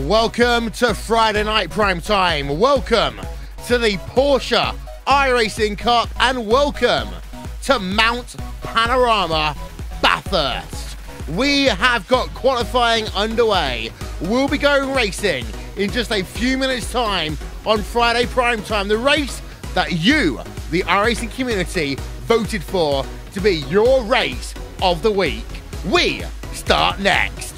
Welcome to Friday Night Prime Time. Welcome to the Porsche iRacing Cup and welcome to Mount Panorama Bathurst. We have got qualifying underway. We'll be going racing in just a few minutes time on Friday Prime Time, the race that you, the iRacing community, voted for to be your race of the week. We start next.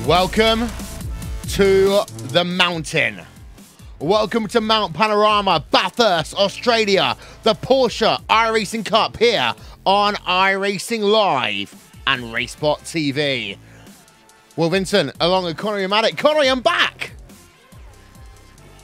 Welcome to the mountain. Welcome to Mount Panorama, Bathurst, Australia. The Porsche iRacing Cup here on iRacing Live and RaceSpotTV. Well, Vincent, along with Connery and Maddock. Connery, I'm back.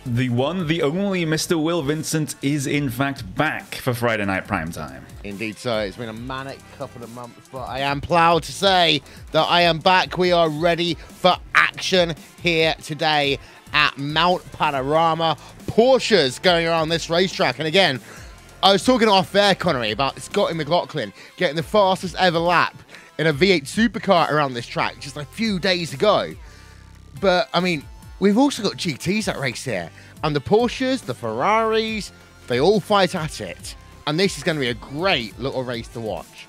The one, the only Mr. Will Vincent is in fact back for Friday Night Prime Time. Indeed so. It's been a manic couple of months, but I am proud to say that I am back. We are ready for action here today at Mount Panorama. Porsche's going around this racetrack. And again, I was talking off air, Connery, about Scotty McLaughlin getting the fastest ever lap in a V8 supercar around this track just a few days ago. But, I mean, we've also got GTs that race here. And the Porsches, the Ferraris, they all fight at it. And this is going to be a great little race to watch.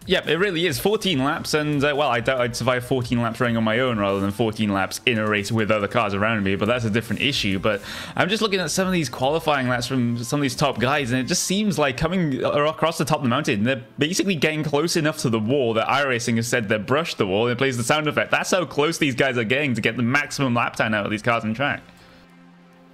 Yep, it really is. 14 laps, and, well, I doubt I'd survive 14 laps running on my own rather than 14 laps in a race with other cars around me, but that's a different issue. But I'm just looking at some of these qualifying laps from some of these top guys, and it just seems like coming across the top of the mountain, they're basically getting close enough to the wall that iRacing has said they brushed the wall, and it plays the sound effect. That's how close these guys are getting to get the maximum lap time out of these cars on track.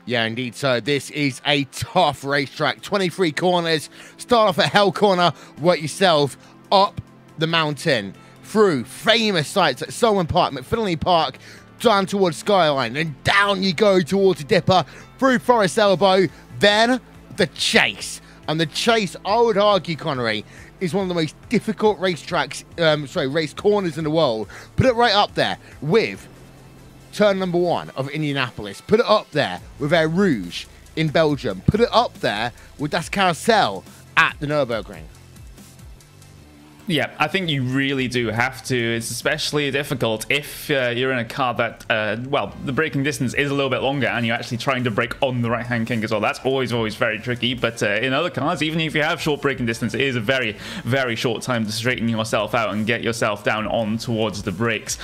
Yeah, indeed. So this is a tough racetrack. 23 corners. Start off at Hell Corner. Work yourself up the mountain through famous sites like Solomon Park, McFinley Park, down towards Skyline, and down you go towards Dipper, through Forest Elbow, then the Chase. And the Chase, I would argue, Connery, is one of the most difficult race corners in the world. Put it right up there with turn number 1 of Indianapolis. Put it up there with Air Rouge in Belgium. Put it up there with Das Carousel at the Nürburgring. Yeah, I think you really do have to. It's especially difficult if you're in a car that, well, the braking distance is a little bit longer and you're actually trying to brake on the right-hand kink as well. That's always very tricky. But in other cars, even if you have short braking distance, it is a very short time to straighten yourself out and get yourself down on towards the brakes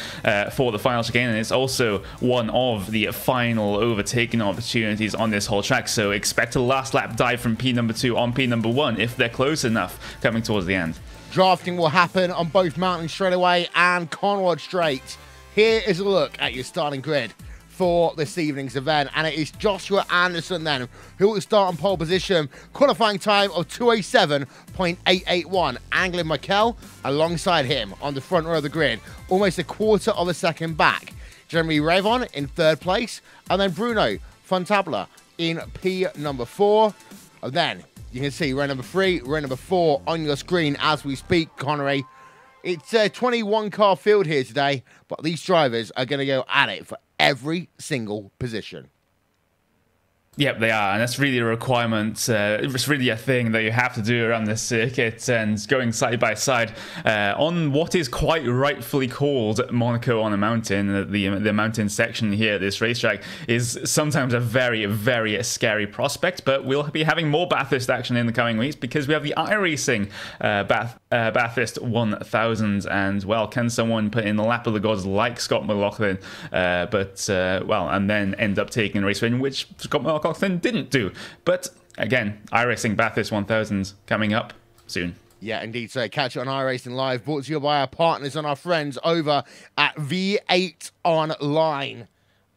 for the final chicane. And it's also one of the final overtaking opportunities on this whole track. So expect a last lap dive from P2 on P1 if they're close enough coming towards the end. Drafting will happen on both Mountain Straightaway and Conrad Straight. Here is a look at your starting grid for this evening's event, and it is Joshua Anderson then who will start on pole position, qualifying time of 2:07.881. Anglin Mikel alongside him on the front row of the grid, almost a quarter of a second back. Jeremy Revon in third place, and then Bruno Fontabla in P4. And then you can see row number 3, row number 4 on your screen as we speak, Connery. It's a 21-car field here today, but these drivers are going to go at it for every single position. Yep, they are, and that's really a requirement. It's really a thing that you have to do around this circuit, and going side by side on what is quite rightfully called Monaco on a mountain. The mountain section here at this racetrack is sometimes a very scary prospect, but we'll be having more Bathurst action in the coming weeks because we have the iRacing Bathurst 1000, and well, can someone put in the lap of the gods like Scott McLaughlin, well, and then end up taking a race win, which Scott McLaughlin didn't do. But again, iRacing Bathurst 1000 coming up soon. Yeah, indeed. So catch it on iRacing Live, brought to you by our partners and our friends over at V8 Online.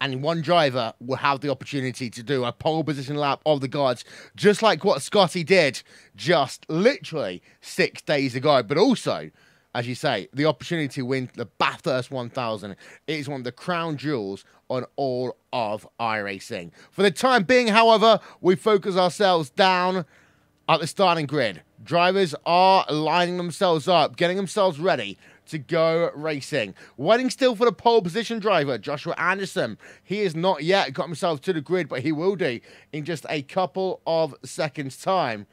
And one driver will have the opportunity to do a pole position lap of the gods, just like what Scotty did just literally 6 days ago. But also, as you say, the opportunity to win the Bathurst 1000 is one of the crown jewels on all of iRacing. For the time being, however, we focus ourselves down at the starting grid. Drivers are lining themselves up, getting themselves ready to go racing. Waiting still for the pole position driver, Joshua Anderson. He has not yet got himself to the grid, but he will do in just a couple of seconds' time.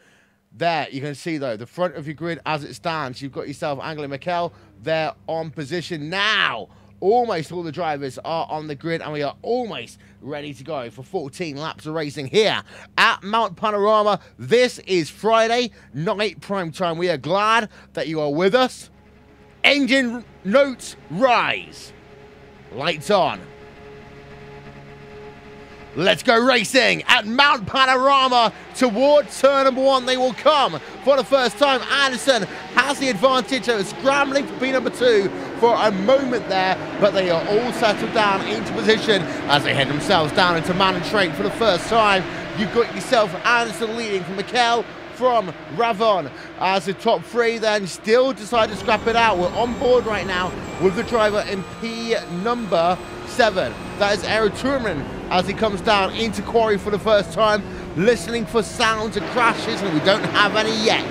There, you can see, though, the front of your grid as it stands. You've got yourself Anglin Mikel there on position now. Almost all the drivers are on the grid, and we are almost ready to go for 14 laps of racing here at Mount Panorama. This is Friday night prime time. We are glad that you are with us. Engine notes rise. Lights on. Let's go racing at Mount Panorama towards turn number 1. They will come for the first time. Anderson has the advantage of scrambling for P2 for a moment there, but they are all settled down into position as they head themselves down into Mountain Straight for the first time. You've got yourself Anderson leading from Mikel, from Ravon as the top 3 then still decide to scrap it out. We're on board right now with the driver in P7. That is Aero Tourman as he comes down into quarry for the first time, listening for sounds of crashes, and we don't have any yet.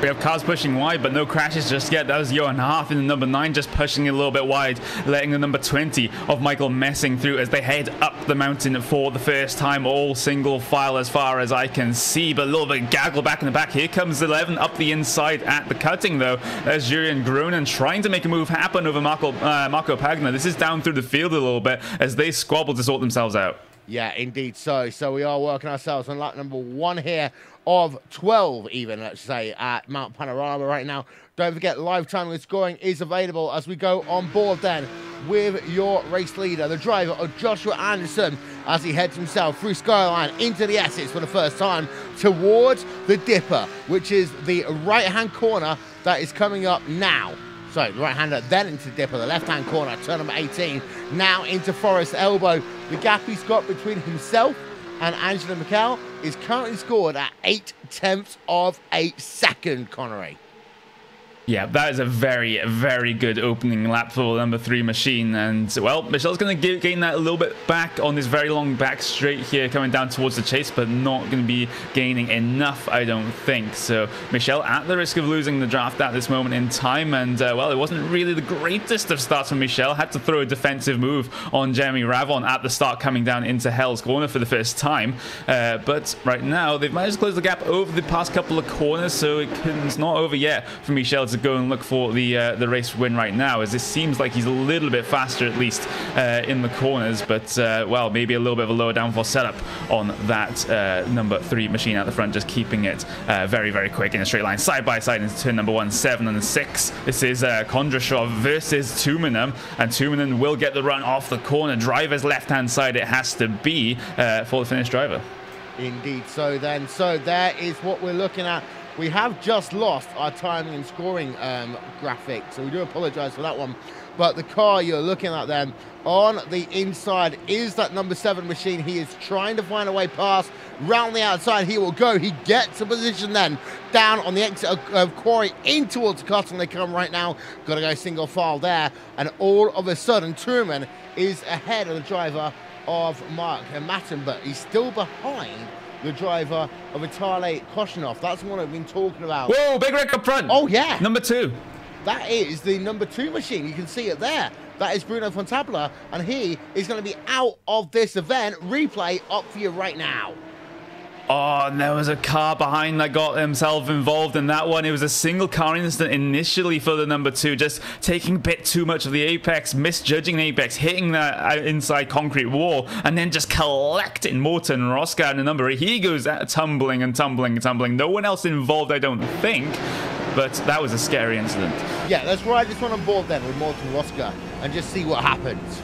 We have cars pushing wide, but no crashes just yet. That was Johan Haaf in the number 9, just pushing it a little bit wide, letting the number 20 of Michael Messing through as they head up the mountain for the first time. All single file as far as I can see, but a little bit of gaggle back in the back. Here comes 11 up the inside at the cutting, though. There's Julian Gronen trying to make a move happen over Marco Pagna. This is down through the field a little bit as they squabble to sort themselves out. Yeah, indeed so. So we are working ourselves on lap number 1 here of 12 even, let's say, at Mount Panorama right now. Don't forget, live timing and scoring is available as we go on board then with your race leader, the driver of Joshua Anderson, as he heads himself through Skyline into the Essex for the first time towards the Dipper, which is the right-hand corner that is coming up now. So, the right-hander then into the Dipper, the left-hand corner, turn number 18, now into Forest Elbow. The gap he's got between himself and Angela Mikel is currently scored at 0.8 of a second, Connery. Yeah, that is a very good opening lap for the number 3 machine. And, well, Michel's going to gain that a little bit back on this very long back straight here coming down towards the chase, but not going to be gaining enough, I don't think. So, Michel at the risk of losing the draft at this moment in time. And, well, it wasn't really the greatest of starts from Michel. Had to throw a defensive move on Jeremy Ravon at the start coming down into Hell's Corner for the first time. But right now, they've managed to close the gap over the past couple of corners, so it's not over yet for Michel to to go and look for the race win right now, as this seems like he's a little bit faster, at least in the corners. But, well, maybe a little bit of a lower downforce setup on that number 3 machine at the front, just keeping it very, very quick in a straight line, side by side into turn number 1, 7 and 6. This is Kondrashov versus Tumanen, and Tumanen will get the run off the corner. Driver's left-hand side it has to be for the Finnish driver. Indeed. So then, so there is what we're looking at. We have just lost our timing and scoring graphic, so we do apologize for that one. But the car you're looking at then on the inside is that number 7 machine. He is trying to find a way past. Round the outside he will go. He gets a position then down on the exit of Quarry in towards the cutting. They come right now. Got to go single file there. And all of a sudden, Tumanen is ahead of the driver of Mark Matten, but he's still behind the driver of Vitali Koshinov. That's what I've been talking about. Whoa, big wreck up front. Oh, yeah. Number 2. That is the number 2 machine. You can see it there. That is Bruno Fontabula, and he is going to be out of this event. Replay up for you right now. Oh, and there was a car behind that got himself involved in that one. It was a single car incident initially for the number 2, just taking a bit too much of the apex, misjudging the apex, hitting that inside concrete wall, and then just collecting Morten Roska in the number 8. He goes tumbling and tumbling and tumbling. No one else involved, I don't think, but that was a scary incident. Yeah, let's ride this one on board then with Morten Roska and just see what happens.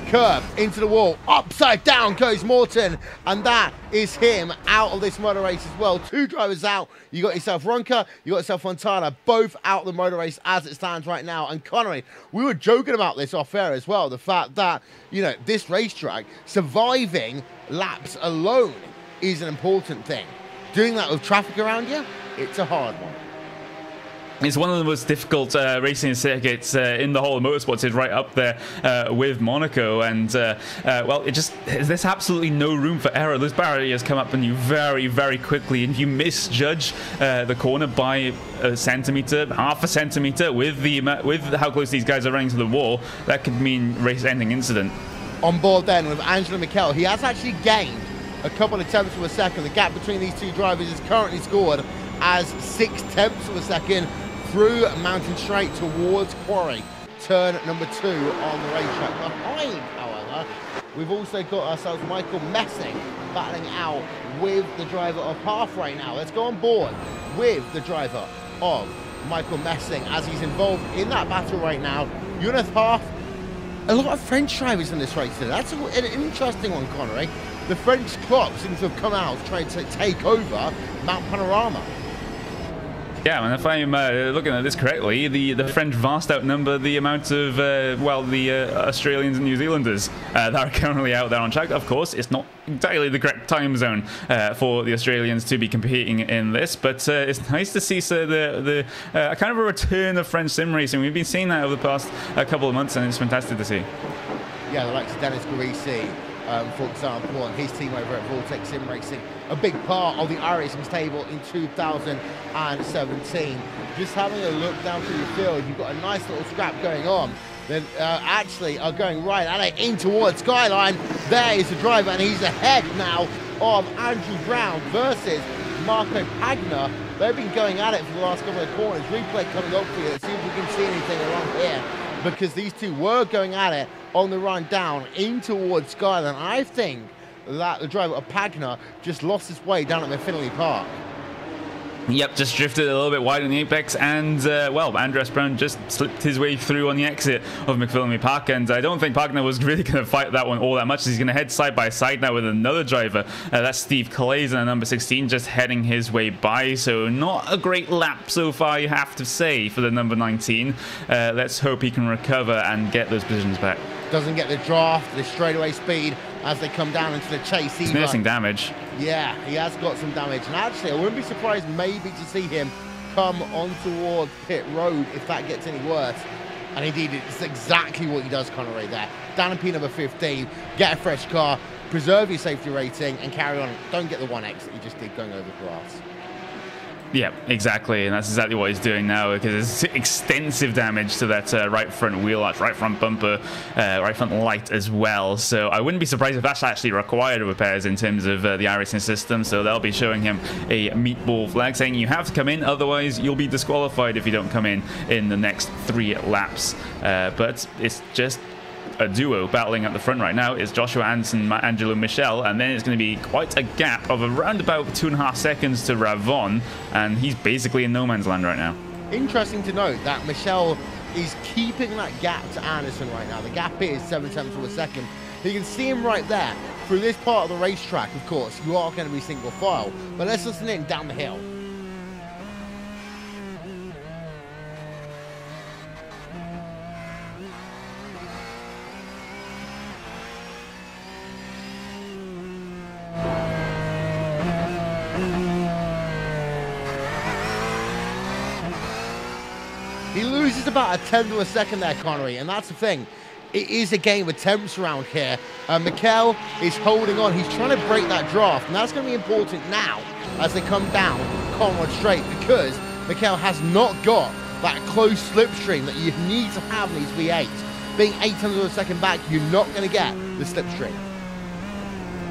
Curve into the wall, upside down goes Morten, and that is him out of this motor race as well. 2 drivers out. You got yourself Ronka, you got yourself Fontana, both out of the motor race as it stands right now. And Connery, we were joking about this off air as well, the fact that, you know, this racetrack, surviving laps alone is an important thing. Doing that with traffic around you, it's a hard one. It's one of the most difficult racing circuits in the whole of motorsports. It's right up there with Monaco, and well, there's absolutely no room for error. Those barriers come up on you very, very quickly, and if you misjudge the corner by a centimeter, half a centimeter, with how close these guys are running to the wall, that could mean race-ending incident. On board then with Angelo Mikel. He has actually gained a couple of tenths of a second. The gap between these 2 drivers is currently scored as 6 tenths of a second through Mountain Straight towards Quarry, turn number 2 on the racetrack. Behind, however, we've also got ourselves Michael Messing battling out with the driver of Half right now. Let's go on board with the driver of Michael Messing as he's involved in that battle right now. Jonas Half, a lot of French drivers in this race today. That's an interesting one, Connery. The French club seems to have come out trying to take over Mount Panorama. Yeah, and if I'm looking at this correctly, the French vast outnumber the amount of, well, the Australians and New Zealanders that are currently out there on track. Of course, it's not entirely the correct time zone for the Australians to be competing in this, but it's nice to see the kind of a return of French sim racing. We've been seeing that over the past couple of months, and it's fantastic to see. Yeah, the likes of Dennis Garisi, for example, and his team over at Vortex Sim Racing, a big part of the iRacing stable in 2017. Just having a look down through the field, you've got a nice little scrap going on. Then actually are going right at it in towards Skyline. There is the driver, and he's ahead now of Andrew Brown versus Marco Pagna. They've been going at it for the last couple of corners. Replay coming up for you. Let's see if we can see anything along here, because these 2 were going at it on the run down in towards Skyline. I think that the driver of Pagna just lost his way down at McFinley Park. Yep, just drifted a little bit wide on the apex, and well, Andreas Brown just slipped his way through on the exit of McPhillamy Park, and I don't think Pagna was really going to fight that one all that much. He's going to head side by side now with another driver. That's Steve Clays, and number 16 just heading his way by, so not a great lap so far, you have to say, for the number 19. Let's hope he can recover and get those positions back. Doesn't get the draft, the straightaway speed as they come down into the chase either. He's nursing damage. Yeah, he has got some damage. And actually, I wouldn't be surprised maybe to see him come on towards pit road if that gets any worse. And indeed, it's exactly what he does, Connery, there. Down in P number 15, get a fresh car, preserve your safety rating, and carry on. Don't get the 1X that you just did going over grass. Yeah, exactly, and that's exactly what he's doing now, because there's extensive damage to that right front wheel arch, right front bumper, right front light as well. So I wouldn't be surprised if that's actually required repairs in terms of the iRacing system. So they'll be showing him a meatball flag saying you have to come in, otherwise you'll be disqualified if you don't come in the next 3 laps. But it's just a duo battling at the front right now. Is Joshua Anderson, Angelo Michel, and then it's going to be quite a gap of around about 2.5 seconds to Ravon, and he's basically in no man's land right now. Interesting to note that Michel is keeping that gap to Anderson right now. The gap is 0.7 of a second. You can see him right there. Through this part of the racetrack, of course, you are going to be single file, but let's listen in down the hill. He loses about 1/10 of a second there, Connery, and that's the thing. It is a game of temps around here. Mikel is holding on. He's trying to break that draft, and that's going to be important now as they come down Conrad Straight, because Mikel has not got that close slipstream that you need to have in these V8s. Being 0.8 of a second back, you're not going to get the slipstream.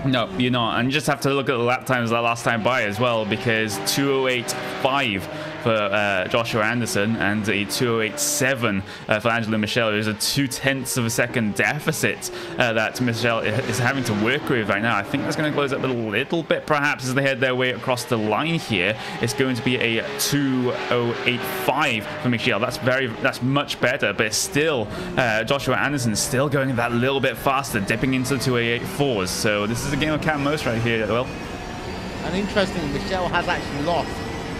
No, you're not. And you just have to look at the lap times that last time by as well, because 2:08.5 for Joshua Anderson and a 2:08.7 for Angelo Michel. There's a 0.2 of a second deficit that Michel is having to work with right now. I think that's going to close up a little bit perhaps as they head their way across the line here. It's going to be a 2:08.5 for Michel. That's much better, but it's still Joshua Anderson still going that little bit faster, dipping into 2:08.4s. So this is a game of cat and mouse right here, Will. And interestingly, Michel has actually lost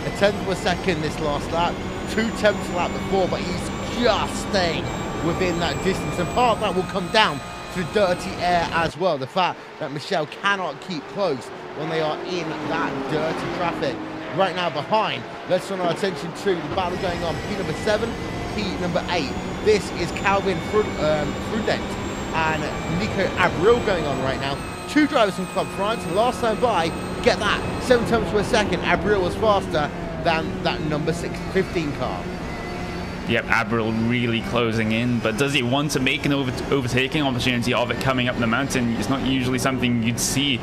1/10 of a second this last lap, 2/10 the lap before, but he's just staying within that distance, and part of that will come down to the dirty air as well. The fact that Michel cannot keep close when they are in that dirty traffic. Right now behind, let's turn our attention to the battle going on. P number 7, P number 8. This is Calvin Prudent and Nico Abril going on right now. 2 drivers from Club France, and last time by, get that, 0.7 of a second, Abril was faster than that number 15 car. Yep, Abril really closing in, but does he want to make an overtaking opportunity of it coming up the mountain? It's not usually something you'd see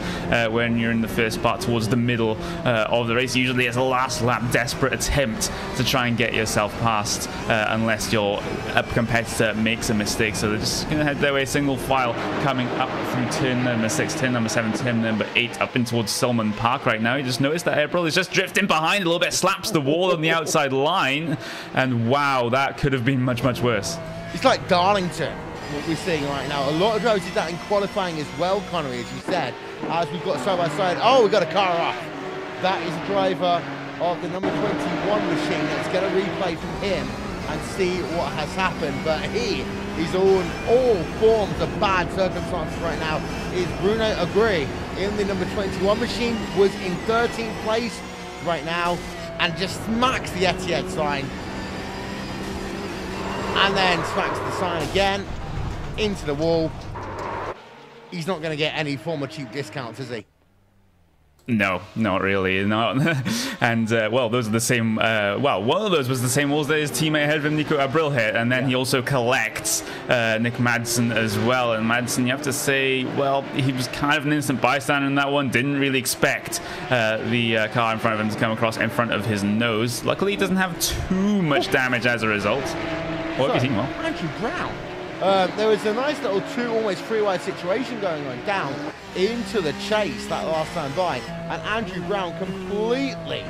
when you're in the first part towards the middle of the race. Usually it's a last lap desperate attempt to try and get yourself past unless your competitor makes a mistake. So they're just going to head their way single file coming up through turn number 6, turn number 7, turn number 8 up in towards Solomon Park right now. You just noticed that Abril is just drifting behind a little bit, slaps the wall on the outside line, and wow, that could have been much, much worse. It's like Darlington, what we're seeing right now. A lot of drivers did that in qualifying as well, Connery, as you said, as we've got side by side. Oh, we've got a car off. That is a driver of the number 21 machine. Let's get a replay from him and see what has happened. But he is on all forms of bad circumstances right now. Is Bruno Agri in the number 21 machine, was in 13th place right now, and just smacks the Etihad sign. And then smacks the sign again into the wall. He's not going to get any form of cheap discounts, is he? No, not really. No. And, well, those are the same... well, one of those was the same walls that his teammate ahead of him, Nico Abril, hit. And then he also collects Nick Madsen as well. And Madsen, you have to say, well, he was kind of an innocent bystander in that one. Didn't really expect the car in front of him to come across in front of his nose. Luckily, he doesn't have too much damage as a result. What have you seen, Will? Andrew Brown. There was a nice little almost three-wide situation going on down into the chase that last time by, and Andrew Brown completely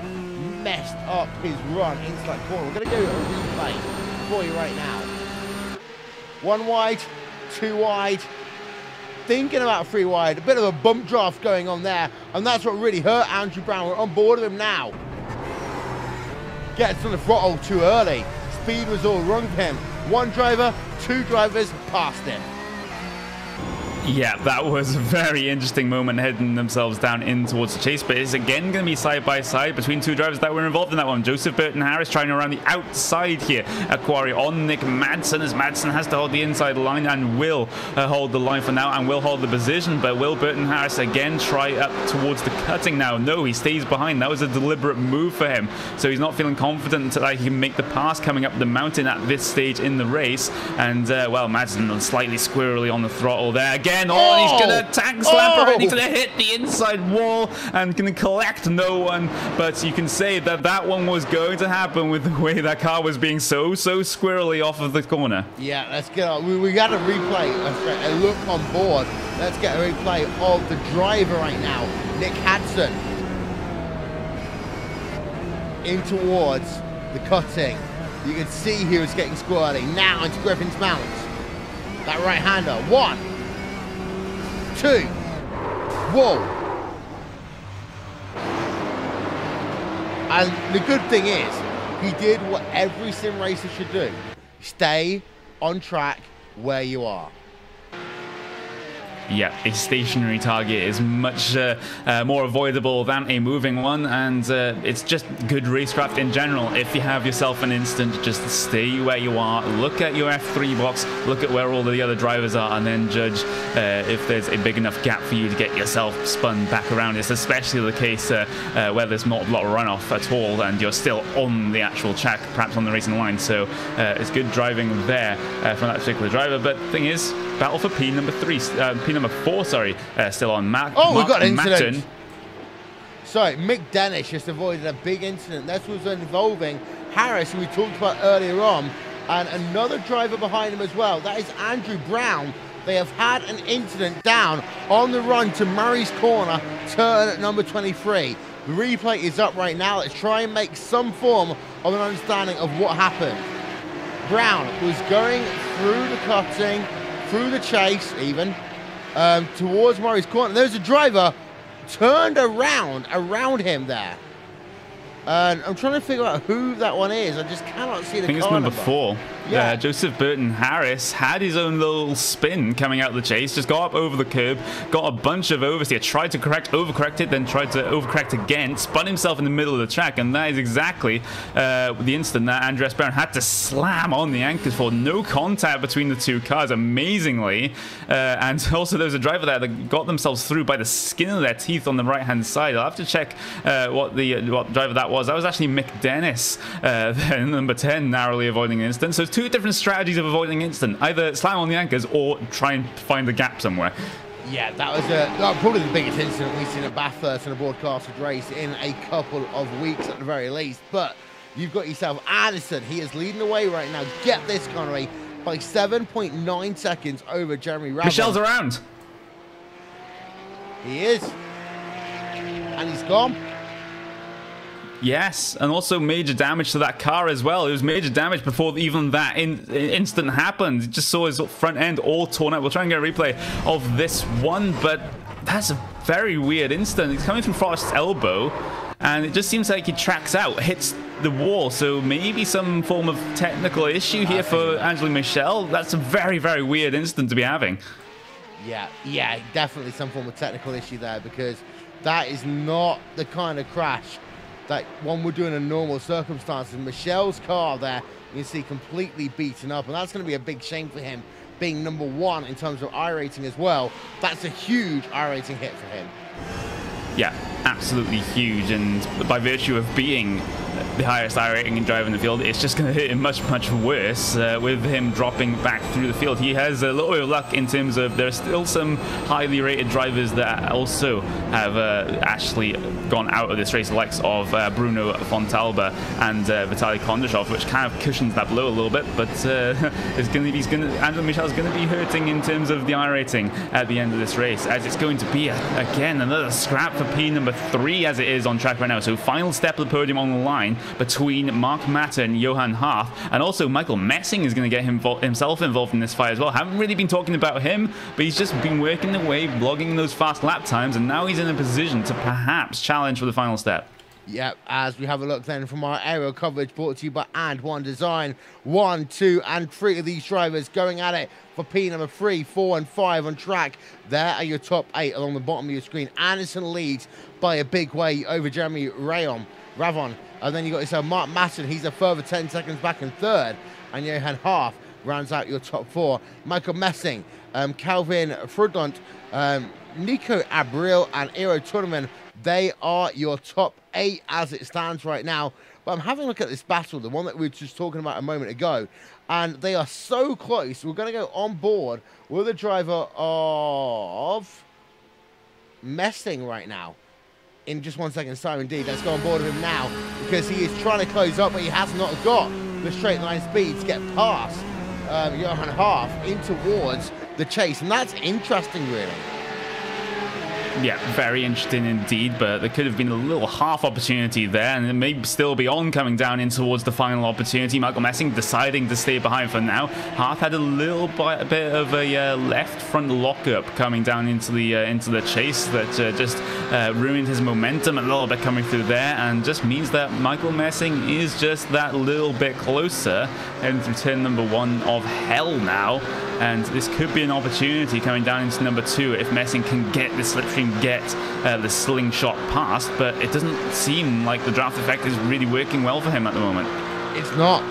messed up his run into that corner. We're going to go a replay for you right now. 1 wide, 2 wide, thinking about 3 wide, a bit of a bump draft going on there, and that's what really hurt Andrew Brown. We're on board with him now. Gets on the throttle too early. Speed was all wrong for him. 1 driver, 2 drivers past him. Yeah, that was a very interesting moment, heading themselves down in towards the chase, but it's again going to be side by side between two drivers that were involved in that one. Joseph Burton-Harris trying around the outside here at Quarry on Nick Madsen, as Madsen has to hold the inside line and will hold the line for now and will hold the position, but will Burton-Harris again try up towards the cutting now? No, he stays behind. That was a deliberate move for him, so he's not feeling confident that he can make the pass coming up the mountain at this stage in the race, and well, Madsen slightly squirrely on the throttle there. Again, he's gonna tank slam for it. He's gonna hit the inside wall and gonna collect no one. But you can say that that one was going to happen with the way that car was being so squirrely off of the corner. Yeah, let's get on. We got a replay, a look on board. Let's get a replay of the driver right now, Nick Hudson, in towards the cutting. You can see he was getting squirrely. Now into Griffin's Mount. That right-hander. 1, 2. Whoa. And the good thing is, he did what every sim racer should do. Stay on track where you are. Yeah, a stationary target is much more avoidable than a moving one, and it's just good racecraft in general. If you have yourself an instant, just stay where you are, look at your F3 box, look at where all the other drivers are, and then judge if there's a big enough gap for you to get yourself spun back around. It's especially the case where there's not a lot of runoff at all, and you're still on the actual track, perhaps on the racing line. So it's good driving there from that particular driver. But the thing is, battle for P number 4, sorry, still on Matt. Oh, we got an incident. Sorry, Mick Dennis just avoided a big incident. This was involving Harris, who we talked about earlier on, and another driver behind him as well. That is Andrew Brown. They have had an incident down on the run to Murray's Corner, turn at number 23. The replay is up right now. Let's try and make some form of an understanding of what happened. Brown was going through the cutting, through the chase even, towards Murray's Corner. There's a driver turned around him there. And I'm trying to figure out who that one is. I just cannot see the car. I think it's number 4. Yeah, Joseph Burton-Harris had his own little spin coming out of the chase, just got up over the curb, got a bunch of oversteer, tried to overcorrected, then tried to overcorrect again, spun himself in the middle of the track, and that is exactly the instant that Andreas Brown had to slam on the anchors for. No contact between the two cars, amazingly. And also there was a driver there that got themselves through by the skin of their teeth on the right-hand side. I'll have to check what driver that was. That was actually Mick Dennis, then number 10, narrowly avoiding an instant. So two different strategies of avoiding instant: either slam on the anchors or try and find a gap somewhere. Yeah, that was probably the biggest incident we've seen at Bathurst in a broadcasted race in a couple of weeks at the very least. But you've got yourself Addison. He is leading the way right now. Get this, Connery, by 7.9 seconds over Jeremy Ravon. Michelle's around. He is. And he's gone. Yes, and also major damage to that car as well. It was major damage before even that instant happened. You just saw his front end all torn up. We'll try and get a replay of this one, but that's a very weird instant. He's coming from Frost's elbow, and it just seems like he tracks out, hits the wall. So maybe some form of technical issue here for Angela Michelle. That's a very, very weird instant to be having. Yeah, definitely some form of technical issue there, because that is not the kind of crash that one would do in a normal circumstances. Michelle's car there, you can see, completely beaten up, and that's going to be a big shame for him, being number 1 in terms of iRating as well. That's a huge iRating hit for him. Yeah, absolutely huge, and by virtue of being the highest iRating driver in the field, it's just going to hit him much, much worse with him dropping back through the field. He has a little bit of luck in terms of there are still some highly rated drivers that also have actually gone out of this race, the likes of Bruno Fontalba and Vitaly Kondrashov, which kind of cushions that blow a little bit, but Angela Michelle's going to be hurting in terms of the iRating at the end of this race, as it's going to be, again, another scrap for P number 3 as it is on track right now. So final step of the podium on the line between Mark Matter and Johan Haaf, and also Michael Messing is going to get himself involved in this fight as well. Haven't really been talking about him, but he's just been working away, blogging those fast lap times, and now he's in a position to perhaps challenge for the final step. Yep, as we have a look then from our aerial coverage brought to you by And One Design. 1, 2, and 3 of these drivers going at it for P number 3, 4, and 5 on track. There are your top 8 along the bottom of your screen. Anderson leads by a big way over Jeremy Ravon. And then you got yourself Mark Masson. He's a further 10 seconds back in third. And Johan Half rounds out your top 4. Michael Messing, Calvin Frudont, Nico Abril, and Eero Turunen. They are your top 8 as it stands right now. But I'm having a look at this battle, the one that we were just talking about a moment ago. And they are so close. We're going to go on board with the driver of Messing right now. In just 1 second's time, indeed. Let's go on board with him now. Because he is trying to close up, but he has not got the straight line speed to get past Johan Half in towards the chase. And that's interesting, really. Yeah, very interesting indeed, but there could have been a little half opportunity there, and it may still be on coming down in towards the final opportunity. Michael Messing deciding to stay behind for now. Half had a little bit of a left front lockup coming down into the chase that just ruined his momentum a little bit coming through there, and just means that Michael Messing is just that little bit closer, heading through turn number 1 of hell now. And this could be an opportunity coming down into number 2 if Messing can get the slipstream, get the slingshot past, but it doesn't seem like the draft effect is really working well for him at the moment. It's not.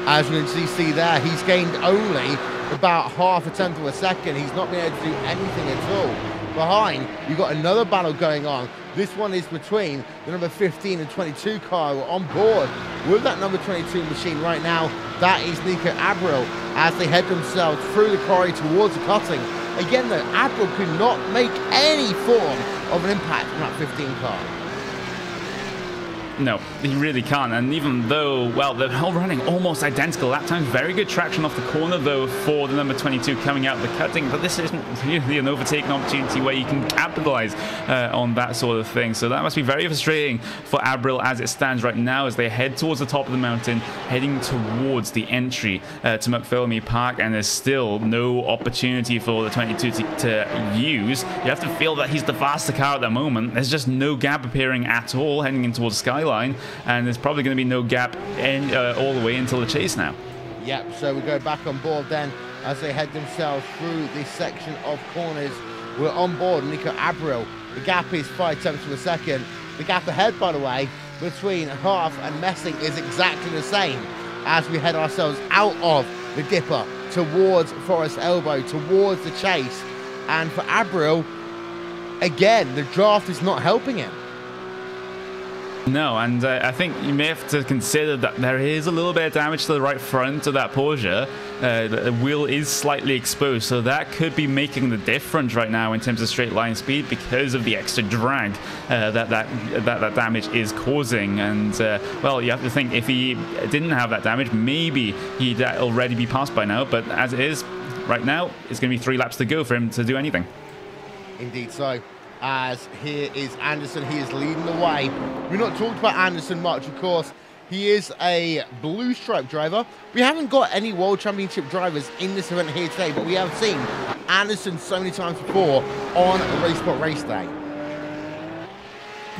As you can see there, he's gained only about half a tenth of a second. He's not been able to do anything at all. Behind, you've got another battle going on. This one is between the number 15 and 22 car on board with that number 22 machine right now. That is Nico Abril as they head themselves through the quarry towards the cutting. Again, though, Abril could not make any form of an impact on that 15 car. No, he really can't. And even though, well, they're all running almost identical lap times, very good traction off the corner, though, for the number 22 coming out of the cutting. But this isn't really an overtaking opportunity where you can capitalize on that sort of thing. So that must be very frustrating for Abril as it stands right now as they head towards the top of the mountain, heading towards the entry to McPhillamy Park. And there's still no opportunity for the 22 to use. You have to feel that he's the faster car at the moment. There's just no gap appearing at all heading in towards the sky line, and there's probably going to be no gap in, all the way until the chase now. Yep, so we go back on board then as they head themselves through this section of corners. We're on board Nico Abril. The gap is 5 tenths of a second. The gap ahead, by the way, between Half and Messing is exactly the same as we head ourselves out of the dipper towards Forest Elbow, towards the chase. And for Abril, again, the draft is not helping him. No, and I think you may have to consider that there is a little bit of damage to the right front of that Porsche. The wheel is slightly exposed, so that could be making the difference right now in terms of straight line speed because of the extra drag that damage is causing. And well, you have to think if he didn't have that damage, maybe he'd already be passed by now. But as it is right now, it's going to be 3 laps to go for him to do anything. Indeed so. As here is Anderson, he is leading the way. We've not talked about Anderson much, of course. He is a blue stripe driver. We haven't got any World Championship drivers in this event here today, but we have seen Anderson so many times before on a RaceSpot race day.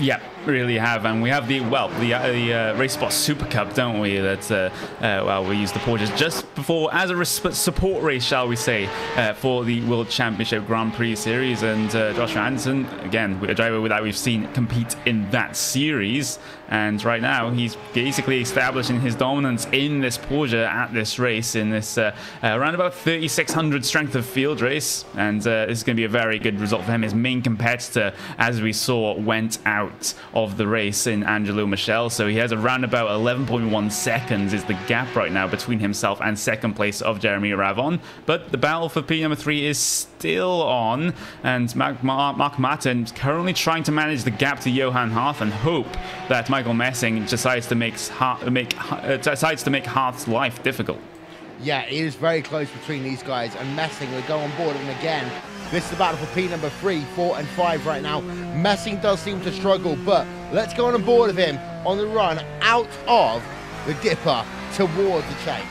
Yeah, really have, and we have the RaceSpot Super Cup, don't we? That's well, we use the Porsches just before as a support race, shall we say, for the World Championship Grand Prix series. And Joshua Anderson, again, a driver that we've seen compete in that series, and right now he's basically establishing his dominance in this Porsche at this race, in this around about 3,600 strength of field race, and this is going to be a very good result for him. His main competitor, as we saw, went out of the race in Angelo Michel, so he has around about 11.1 seconds is the gap right now between himself and second place of Jeremy Ravon. But the battle for P number 3 is still on, and Mark Martin is currently trying to manage the gap to Johan Half and hope that Michael Messing decides to make Half's life difficult. Yeah, it is very close between these guys, and Messing will go on board with him again. This is the battle for P number 3, 4, and 5 right now. Messing does seem to struggle, but let's go on board with him on the run out of the dipper towards the chase.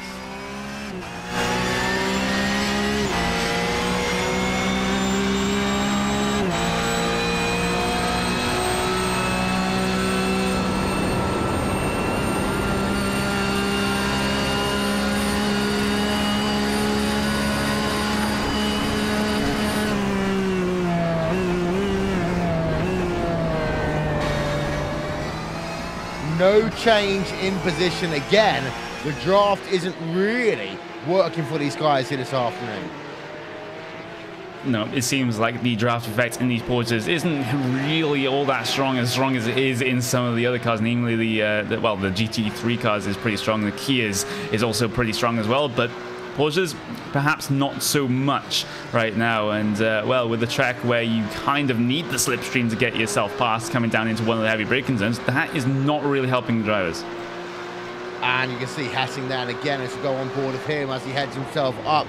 no change in position again. The draft isn't really working for these guys here this afternoon. No, it seems like the draft effect in these Porsches isn't really all that strong as it is in some of the other cars, namely the GT3 cars is pretty strong. The Kias is also pretty strong as well, but Porsches perhaps not so much right now. And well, with the track where you kind of need the slipstream to get yourself past coming down into one of the heavy braking zones, that is not really helping the drivers. And you can see Hessing then again as to go on board of him as he heads himself up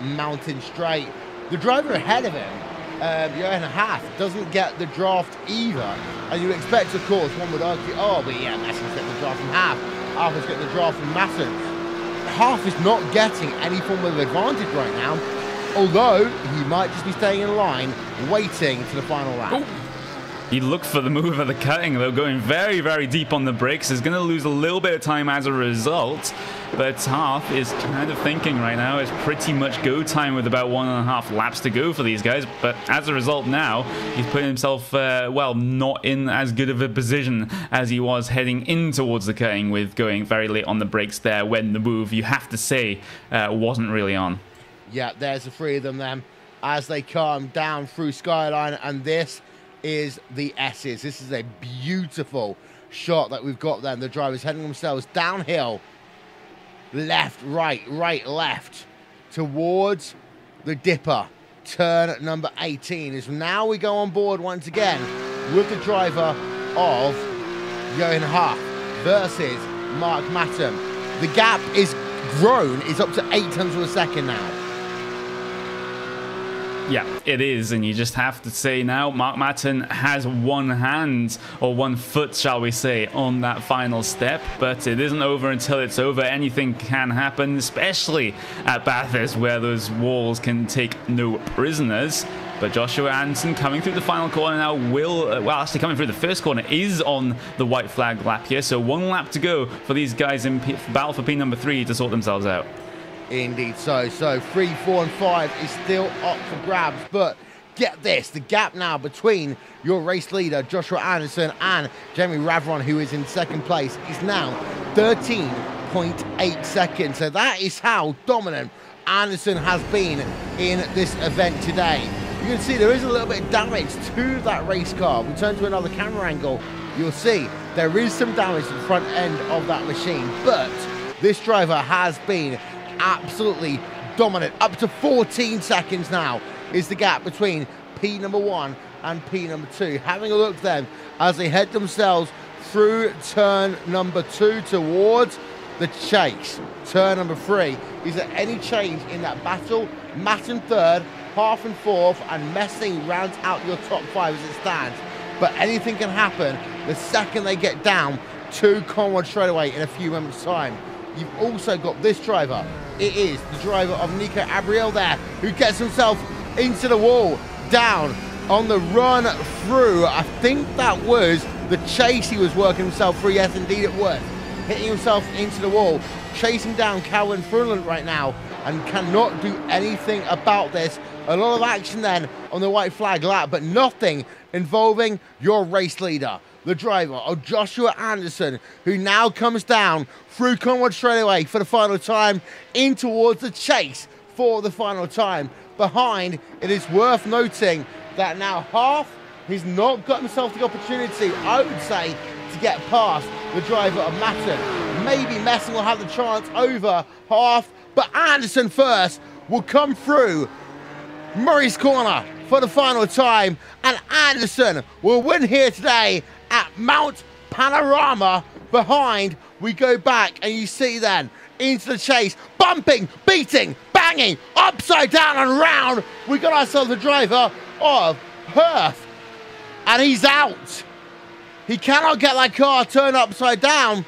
Mountain Straight. The driver ahead of him, Johan Haaf, doesn't get the draft either. And you expect, of course, one would argue, oh, but yeah, Massen's getting the draft from Haaf. Haaf is getting the draft from Massen. Haaf is not getting any form of advantage right now, although he might just be staying in line, waiting for the final lap. Ooh. He looked for the move of the cutting, though, going very, very deep on the brakes. Is going to lose a little bit of time as a result. But Haaf is kind of thinking right now it's pretty much go time with about 1.5 laps to go for these guys. But as a result now, he's putting himself, well, not in as good of a position as he was heading in towards the cutting, with going very late on the brakes there when the move, you have to say, wasn't really on. Yeah, there's the three of them then as they come down through Skyline, and this is the S's. This is a beautiful shot that we've got then. The drivers heading themselves downhill, left, right, left, towards the dipper. Turn number 18 is now we go on board once again with the driver of Johan Haaf versus Mark Matton. The gap is grown, is up to 8/10 of a second now. Yeah, it is, and you just have to say now, Mark Matton has one hand, or one foot, shall we say, on that final step, but it isn't over until it's over. Anything can happen, especially at Bathurst, where those walls can take no prisoners. But Joshua Anderson coming through the final corner now will, well, actually coming through the first corner, is on the white flag lap here, so 1 lap to go for these guys in battle for P number 3 to sort themselves out. Indeed so. So 3, 4, and 5 is still up for grabs. But get this, the gap now between your race leader, Joshua Anderson, and Jeremy Ravron, who is in second place, is now 13.8 seconds. So that is how dominant Anderson has been in this event today. You can see there is a little bit of damage to that race car. We turn to another camera angle, you'll see there is some damage to the front end of that machine. But this driver has been absolutely dominant. Up to 14 seconds now is the gap between P number 1 and P number 2. Having a look then as they head themselves through turn number 2 towards the chase. Turn number 3. Is there any change in that battle? Matton third, Haaf and fourth, and Messing rounds out your top 5 as it stands. But anything can happen the second they get down to Conrad straightaway in a few moments' time. You've also got this driver. It is the driver of Nico Abriel there, who gets himself into the wall, down on the run through. I think that was the chase he was working himself through. Yes, indeed it was. Hitting himself into the wall, chasing down Calvin Fruland right now, and cannot do anything about this. A lot of action then on the white flag lap, but nothing involving your race leader, the driver of Joshua Anderson, who now comes down through Conrad straightaway for the final time, in towards the chase for the final time. Behind, it is worth noting that now Haaf has not got himself the opportunity, I would say, to get past the driver of Matton. Maybe Messing will have the chance over Haaf, but Anderson first will come through Murray's corner for the final time, and Anderson will win here today at Mount Panorama. Behind, we go back and you see then into the chase, bumping, beating, banging, upside down and round. We got ourselves the driver of Hearth, and he's out. He cannot get that car turned upside down.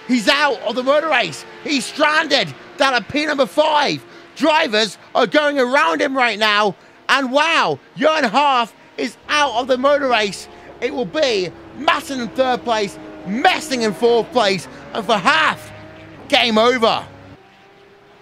He's out of the motor race. He's stranded down at P number 5. Drivers are going around him right now, and wow, Johan Haaf is out of the motor race. It will be Matton in 3rd place, Messing in 4th place, and for Haaf, game over.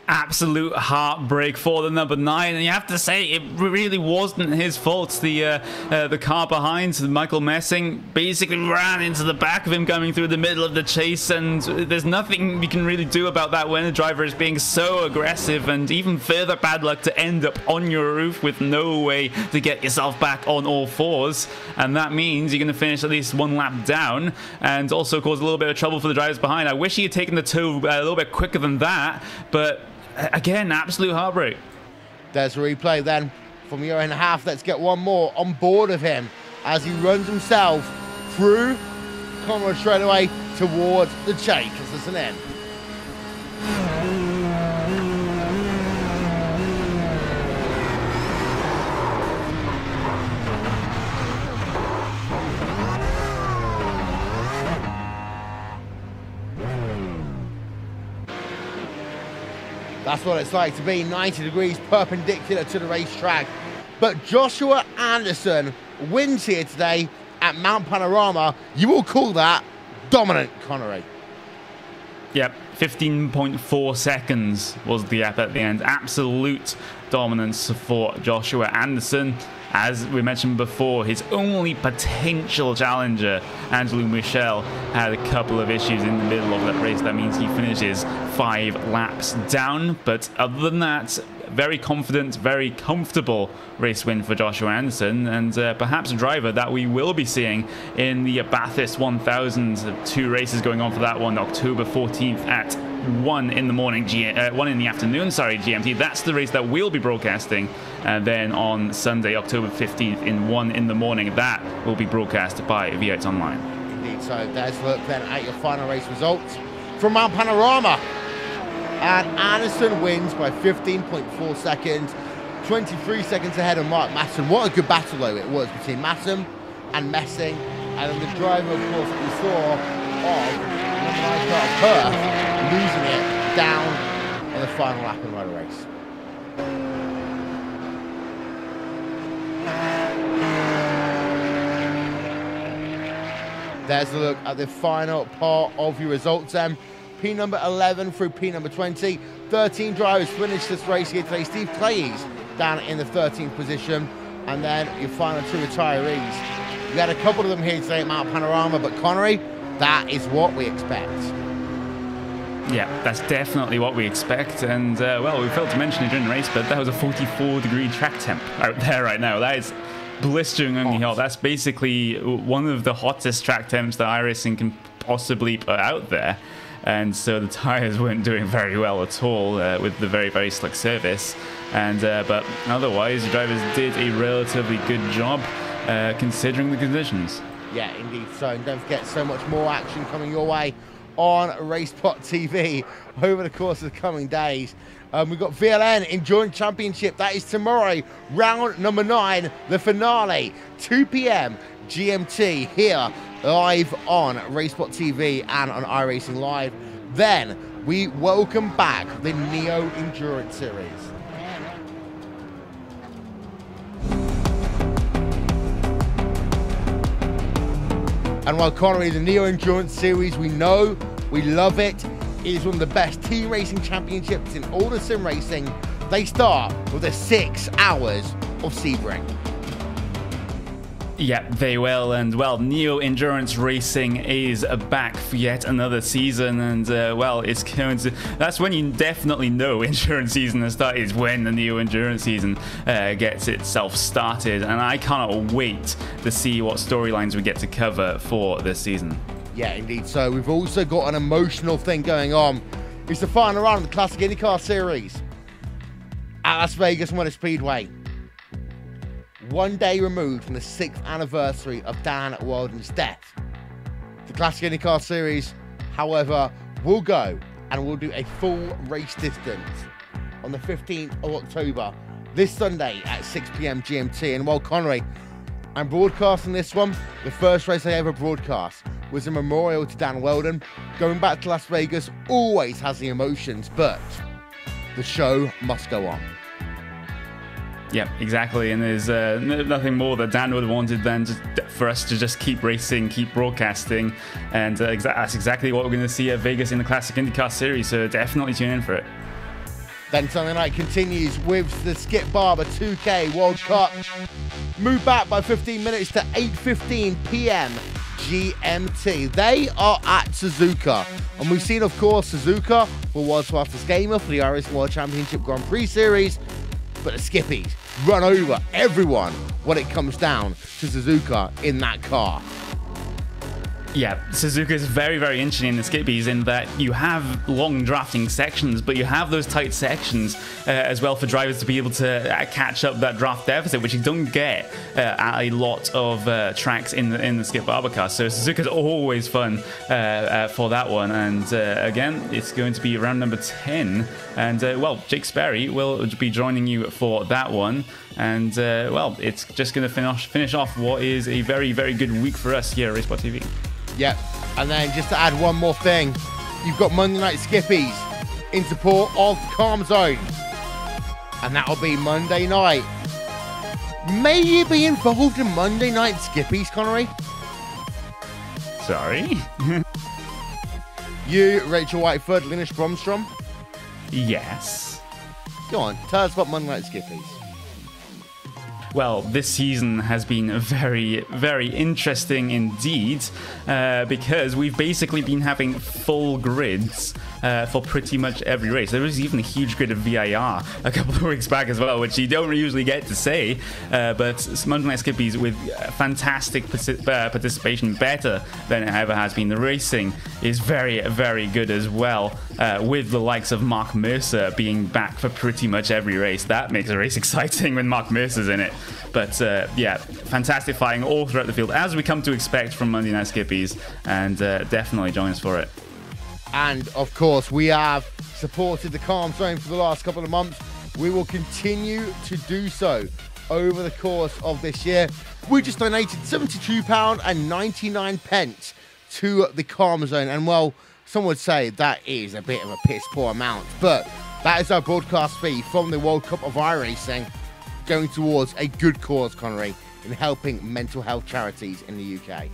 absolute heartbreak for the number 9, and you have to say it really wasn't his fault. The car behind, Michael Messing, basically ran into the back of him coming through the middle of the chase, and there's nothing you can really do about that when the driver is being so aggressive, and even further bad luck to end up on your roof with no way to get yourself back on all fours, and that means you're going to finish at least 1 lap down and also cause a little bit of trouble for the drivers behind. I wish he had taken the toe a little bit quicker than that, but again, absolute heartbreak. There's a replay then from year and a half. Let's get one more on board of him as he runs himself through Conroy straight away towards the chase. This is an end. That's what it's like to be 90 degrees perpendicular to the racetrack. But Joshua Anderson wins here today at Mount Panorama. You will call that dominant, Connery. Yep, 15.4 seconds was the gap at the end. Absolute dominance for Joshua Anderson. As we mentioned before, his only potential challenger, Angelo Michel, had a couple of issues in the middle of that race. That means he finishes 5 laps down. But other than that, very confident, very comfortable race win for Joshua Anderson, and perhaps a driver that we will be seeing in the Bathurst 1000. 2 races going on for that one, October 14th at 1 in the morning, 1 in the afternoon, sorry, GMT. That's the race that we'll be broadcasting. And then on Sunday, October 15th, in 1 in the morning, that will be broadcast by V8 Online. Indeed, so there's a look then at your final race results from Mount Panorama. And Anderson wins by 15.4 seconds, 23 seconds ahead of Mark Masson. What a good battle, though, it was between Masson and Messing. And then the driver, of course, that we saw of Perth losing it down on the final lap in the race. There's a look at the final part of your results then. P number 11 through P number 20. 13 drivers finished this race here today. Steve Clay's down in the 13th position. And then your final 2 retirees. We had a couple of them here today at Mount Panorama, but Connery, that is what we expect. Yeah, that's definitely what we expect. And, well, we failed to mention it during the race, but that was a 44-degree track temp out there right now. That is blisteringly hot. That's basically one of the hottest track temps that iRacing can possibly put out there. And so the tires weren't doing very well at all with the very, very slick surface. And but otherwise, the drivers did a relatively good job considering the conditions. Yeah, indeed. So, and don't forget, so much more action coming your way on RaceSpotTV over the course of the coming days. We've got VLN Endurance Championship. That is tomorrow, round number 9, the finale, 2 p.m. GMT here live on RaceSpotTV and on iRacing Live. Then we welcome back the Neo Endurance Series. And while Connery, the Neo Endurance Series, we know, we love it. It is one of the best team racing championships in all the sim racing. They start with the 6 hours of Sebring. Yeah, they will, and well, Neo Endurance Racing is back for yet another season, and well, it's going to, that's when you definitely know Endurance season has started, is when the Neo Endurance season gets itself started, and I cannot wait to see what storylines we get to cover for this season. Yeah, indeed. So we've also got an emotional thing going on. It's the final round of the Classic IndyCar Series at Las Vegas Motor Speedway. 1 day removed from the 6th anniversary of Dan Wheldon's death. The Classic IndyCar Series, however, will go and will do a full race distance on the 15th of October, this Sunday at 6 p.m. GMT. And while Connery, I'm broadcasting this one, the first race I ever broadcast was a memorial to Dan Wheldon. Going back to Las Vegas always has the emotions, but the show must go on. Yeah, exactly, and there's nothing more that Dan would have wanted than just for us to just keep racing, keep broadcasting, and that's exactly what we're going to see at Vegas in the Classic IndyCar Series, so definitely tune in for it. Then Sunday night continues with the Skip Barber 2K World Cup. Move back by 15 minutes to 8:15 p.m. GMT. They are at Suzuka. And we've seen, of course, Suzuka for World's Fastest Gamer for the iRacing World Championship Grand Prix Series. But the Skippies run over everyone when it comes down to Suzuka in that car. Yeah, Suzuka is very, very interesting in the Skippies in that you have long drafting sections, but you have those tight sections as well for drivers to be able to catch up that draft deficit, which you don't get at a lot of tracks in the Skip Barber car. So Suzuka's always fun for that one. And again, it's going to be round number 10. And well, Jake Sperry will be joining you for that one. And well, it's just going to finish off what is a very, very good week for us here at RaceSpotTV. Yep, and then just to add one more thing, you've got Monday Night Skippies in support of Calm Zone, and that'll be Monday night. May you be involved in Monday Night Skippies, Connery? Sorry? You, Rachel Whiteford, Linus Bromstrom? Yes. Go on, tell us about Monday Night Skippies. Well, this season has been very, very interesting indeed, because we've basically been having full grids for pretty much every race. There was even a huge grid of VIR a couple of weeks back as well, which you don't usually get to say, but Monday Night Skippies with fantastic participation, better than it ever has been. The racing is very, very good as well, with the likes of Mark Mercer being back for pretty much every race. That makes a race exciting when Mark Mercer's in it. But yeah, fantastic fighting all throughout the field, as we come to expect from Monday Night Skippies, and definitely join us for it. And of course, we have supported the Calm Zone for the last couple of months. We will continue to do so over the course of this year. We just donated £72.99 to the Calm Zone. And well, some would say that is a bit of a piss poor amount, but that is our broadcast fee from the World Cup of iRacing, going towards a good cause, Connery, in helping mental health charities in the UK.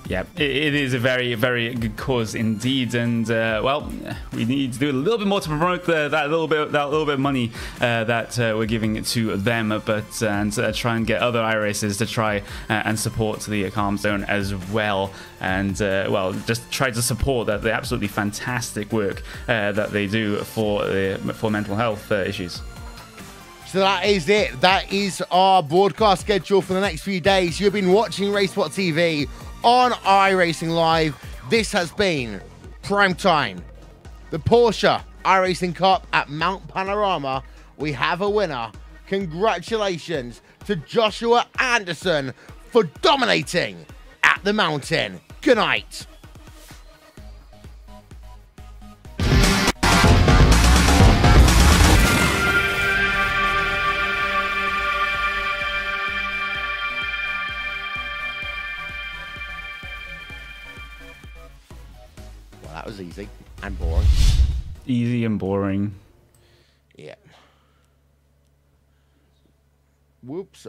Yeah, it is a very, very good cause indeed, and well, we need to do a little bit more to promote that little bit of money that we're giving to them, but and try and get other iRacers to try and support the Calm Zone as well, and well, just try to support the absolutely fantastic work that they do for mental health issues. So that is it. That is our broadcast schedule for the next few days. You've been watching RaceSpotTV on iRacing Live. This has been Prime Time. The Porsche iRacing Cup at Mount Panorama. We have a winner. Congratulations to Joshua Anderson for dominating at the mountain. Good night. That was easy and boring. Easy and boring. Yeah. Whoops.